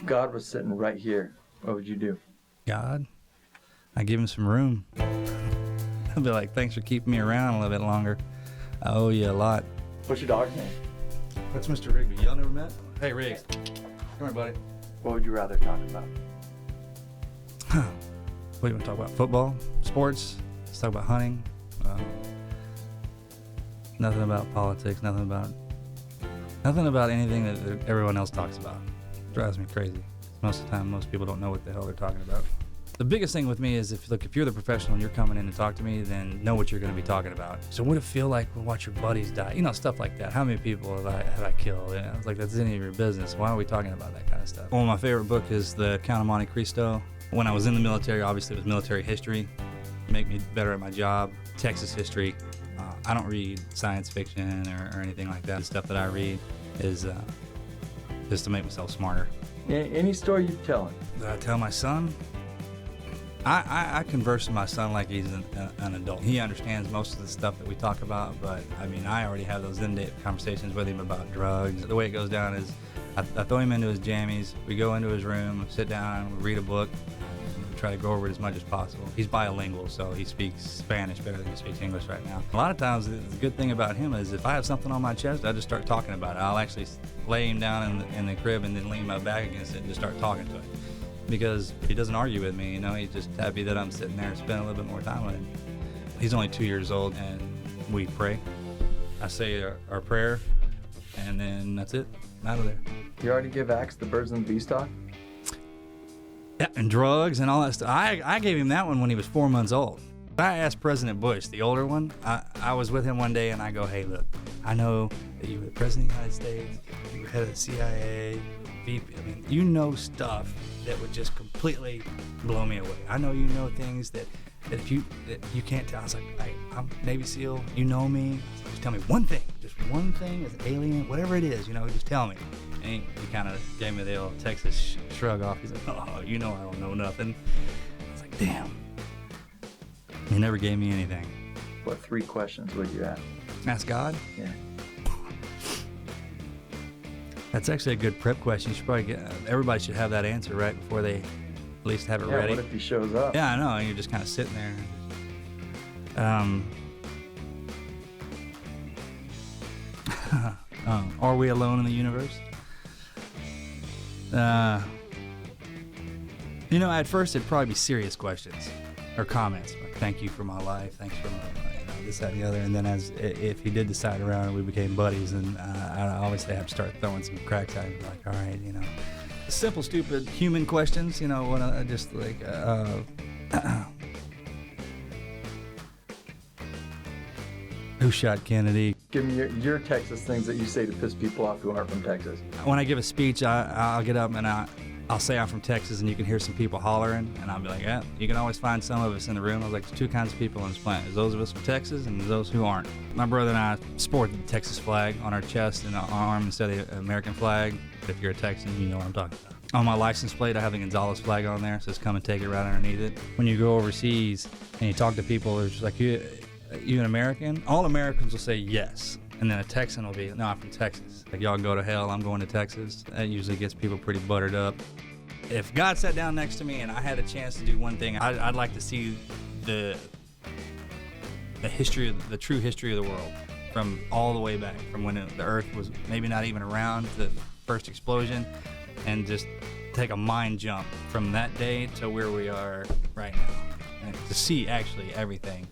If God was sitting right here, what would you do? God, I give him some room. I'll be like, thanks for keeping me around a little bit longer. I owe you a lot. What's your dog's name? That's Mr. Rigby. Y'all never met? Hey, Riggs. Come here, buddy. What would you rather talk about? What do you want to talk about? Football? Sports? Let's talk about hunting. Nothing about politics. Nothing about anything that everyone else talks about. It drives me crazy. Most of the time, most people don't know what the hell they're talking about. The biggest thing with me is if you're the professional and you're coming in to talk to me, then know what you're going to be talking about. So what it feel like to watch your buddies die? You know, stuff like that. How many people have I killed? You know, it's like, that's any of your business. Why are we talking about that kind of stuff? One of my favorite book is The Count of Monte Cristo. When I was in the military, obviously it was military history. Make me better at my job. Texas history. I don't read science fiction or anything like that. The stuff that I read is just to make myself smarter. Any story you tell him? That I tell my son? I converse with my son like he's an adult. He understands most of the stuff that we talk about, but I mean, I already have those in-depth conversations with him about drugs. The way it goes down is I throw him into his jammies, we go into his room, sit down, we read a book, we try to go over it as much as possible. He's bilingual, so he speaks Spanish better than he speaks English right now. A lot of times, the good thing about him is if I have something on my chest, I just start talking about it. I'll actually lay him down in the crib and then lean my back against it and just start talking to him. Because he doesn't argue with me, you know, he's just happy that I'm sitting there and spending a little bit more time with him. He's only 2 years old, and we pray. I say our prayer, and then that's it. I'm out of there. You already give Axe the birds and the bees talk? Yeah, and drugs and all that stuff. I gave him that one when he was 4 months old. I asked President Bush, the older one, I was with him one day, and I go, hey, look, I know that you were the President of the United States, you were head of the CIA, VP, I mean, you know stuff that would just completely blow me away. I know you know things that you can't tell. I was like, hey, I'm Navy SEAL, you know me, just tell me one thing, just one thing as an alien, whatever it is, you know, just tell me. And he kind of gave me the old Texas shrug off. He's like, oh, you know I don't know nothing. I was like, damn. He never gave me anything. What 3 questions would you ask? Ask God? Yeah. That's actually a good prep question. You should probably everybody should have that answer right before they at least have it ready. What if he shows up? Yeah, I know. And you're just kind of sitting there. Are we alone in the universe? You know, at first it'd probably be serious questions or comments. Like, thank you for my life. Thanks for this, that, and the other. And then if he did decide around and we became buddies, then I obviously have to start throwing some cracks at him. Like, all right, you know, simple, stupid human questions, you know, when I just like, who shot Kennedy? Give me your Texas things that you say to piss people off who aren't from Texas. When I give a speech, I'll get up and I'll say I'm from Texas, and you can hear some people hollering, and I'll be like, yeah, you can always find some of us in the room. I was like, there's 2 kinds of people on this planet. There's those of us from Texas and those who aren't. My brother and I sport the Texas flag on our chest and our arm instead of the American flag. If you're a Texan, you know what I'm talking about. On my license plate, I have the Gonzales flag on there. It says come and take it right underneath it. When you go overseas and you talk to people, they're just like, you an American? All Americans will say yes. And then a Texan will be, no, I'm from Texas. Like, y'all can go to hell, I'm going to Texas. That usually gets people pretty buttered up. If God sat down next to me and I had a chance to do one thing, I'd like to see the history, the true history of the world, from all the way back, from when the Earth was maybe not even around, the first explosion, and just take a mind jump from that day to where we are right now, and to see actually everything.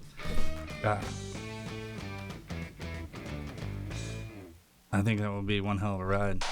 I think that will be one hell of a ride.